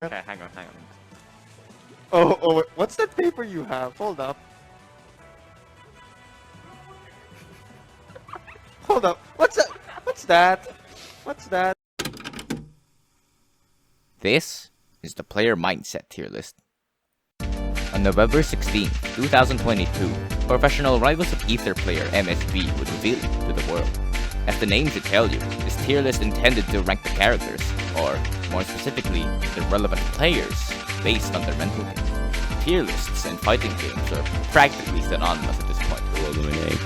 Okay, hang on. Oh, what's that paper you have? Hold up. Hold up. What's that? What's that? What's that? This is the player mindset tier list. On November 16, 2022, professional Rivals of Ether player MSB would reveal it to the world. As the name should tell you, this tier list intended to rank the characters, or more specifically, the relevant players, based on their mental game. Tier lists and fighting games are practically synonymous at this point. We'll eliminate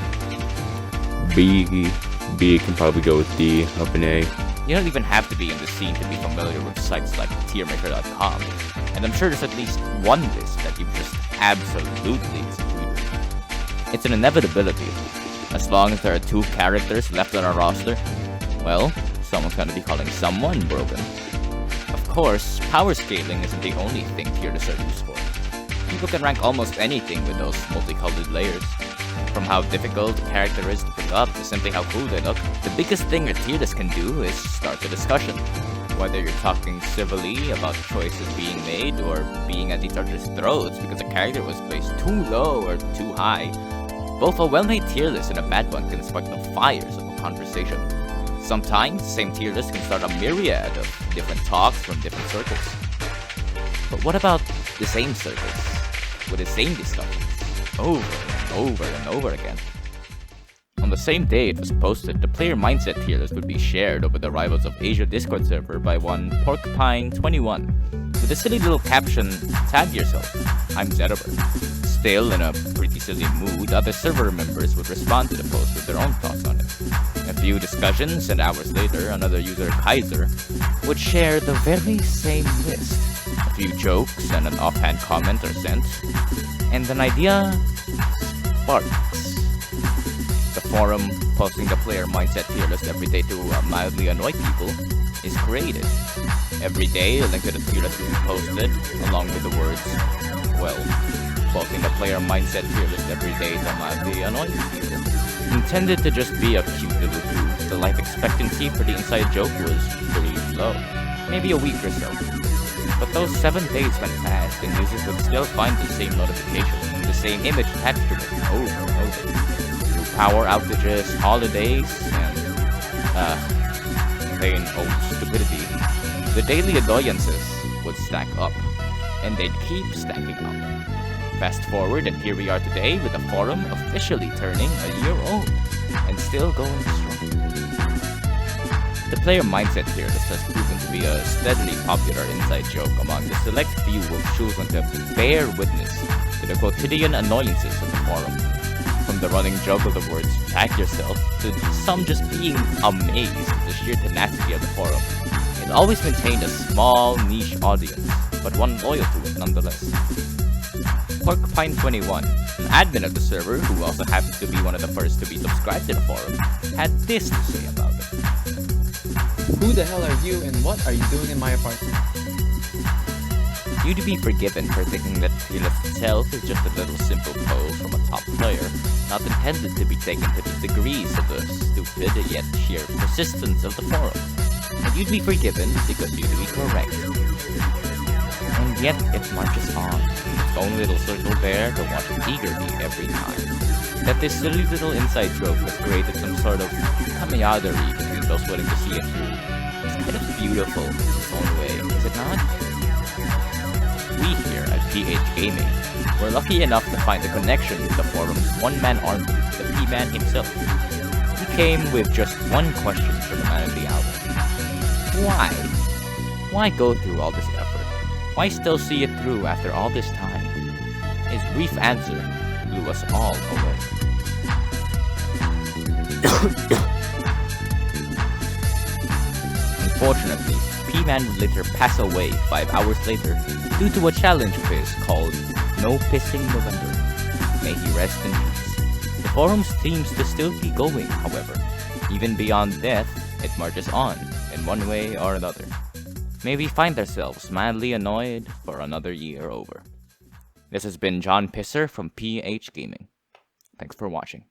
B can probably go with D, up in A. You don't even have to be in the scene to be familiar with sites like tiermaker.com, and I'm sure there's at least one list that you've just absolutely disagreed with. It's an inevitability. As long as there are 2 characters left on our roster, well, someone's gonna be calling someone broken. Of course, power scaling isn't the only thing tier lists are used for. People can rank almost anything with those multicolored layers. From how difficult a character is to pick up to simply how cool they look, the biggest thing a tier list can do is start a discussion. Whether you're talking civilly about choices being made or being at each other's throats because a character was placed too low or too high, both a well-made tier list and a bad one can spark the fires of a conversation. Sometimes the same tier list can start a myriad of different talks from different circles. But what about the same circles with the same discussions over and over and over again? On the same day it was posted, the player mindset tier list would be shared over the Rivals of Asia Discord server by one Porcupine21 with a silly little caption, "Tag yourself, I'm Zetaber." Still in a pretty silly mood, other server members would respond to the post with their own thoughts on it. A few discussions, and hours later, another user, Kaiser, would share the very same list. A few jokes and an offhand comment are sent, and an idea sparks. The forum, posting the player mindset tier list every day to mildly annoy people, is created. Every day, a link to the tier list will be posted, along with the words, well, posting the player mindset tier list every day to mildly annoy people. Intended to just be a cute little goof, the life expectancy for the inside joke was pretty low. Maybe a week or so. But those 7 days went past, and users would still find the same notification, the same image attached to it over and over. Through power outages, holidays, and plain old stupidity, the daily annoyances would stack up, and they'd keep stacking up. Fast forward, and here we are today with the forum officially turning a year old and still going strong. The player mindset tier list has proven to be a steadily popular inside joke among the select few who have chosen to bear witness to the quotidian annoyances of the forum. From the running joke of the words "tag yourself" to some just being amazed at the sheer tenacity of the forum, it always maintained a small niche audience, but one loyal to it nonetheless. Porcupine21, an admin of the server who also happens to be one of the first to be subscribed to the forum, had this to say about it. Who the hell are you and what are you doing in my apartment? You'd be forgiven for thinking that the tier list itself is just a little simple pose from a top player, not intended to be taken to the degrees of the stupid yet sheer persistence of the forum. And you'd be forgiven because you'd be correct. And yet it marches on, its own little circle there to watch eagerly every time. That this silly little inside joke has created some sort of camaraderie between those willing to see it through. It's kind of beautiful in its own way, is it not? We here at PH Gaming were lucky enough to find a connection with the forum's one-man army, the P-Man himself. He came with just one question for the man of the hour. Why? Why go through all this effort? Why still see it through after all this time? His brief answer blew us all away. Unfortunately, P-Man would later pass away 5 hours later due to a challenge of his called No Pissing November. May he rest in peace. The forum seems to still be going, however. Even beyond death, it marches on, in one way or another. May we find ourselves madly annoyed for another year over. This has been John Pisser from PH Gaming. Thanks for watching.